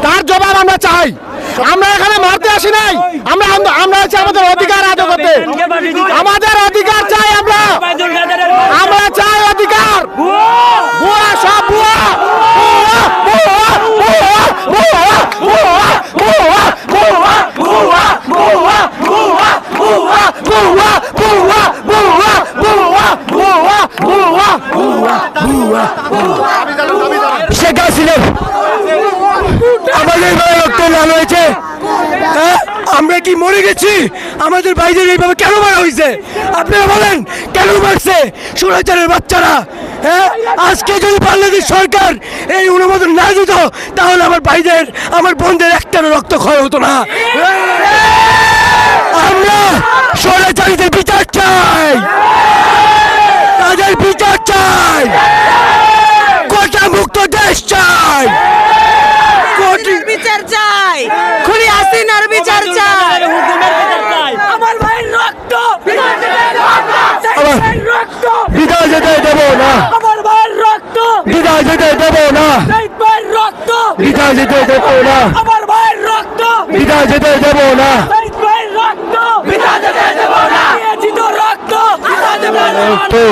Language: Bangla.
তার জবাব আমরা চাই। আমরা এখানে মারতে আসি নাই, আমরা আমরা হচ্ছে আমাদের অধিকার আদায় করতে, আমাদের অধিকার চাই। আমরা চাই অধিকার। ভুয়া সব ভুয়া, শেখ হাসিনা আমাদের রক্ত লাল হয়েছে। আমরা কি মরে গেছি? আমাদের ভাইদের এইভাবে কেন মারা হয়েছে? আপনারা বলেন কেন মারছে স্বৈরাচারের বাচ্চারা? হ্যাঁ, আজকে যদি বাংলাদেশ সরকার এই অনুমোদন না দিত তাহলে আমার ভাইদের, আমার বোনদের একটারও রক্ত ক্ষয় হতো না। আমরা স্বৈরাচারীদের বিচার চাই, তাদের বিচার চাই, কোটা মুক্ত দেশ চাই, বিচার চাই, খুনি হাসিনার বিচার চাই। আমার ভাইয়ের রক্ত বিদায় যেতে দেব না, আমার ভাইয়ের রক্ত বিদায় যেতে দেব না, ভাইয়ের রক্ত বিদায় যেতে দেব না, আমার ভাইয়ের রক্ত বিদায় যেতে দেব না, ভাইয়ের রক্ত বিদায় যেতে দেব না, রক্ত তো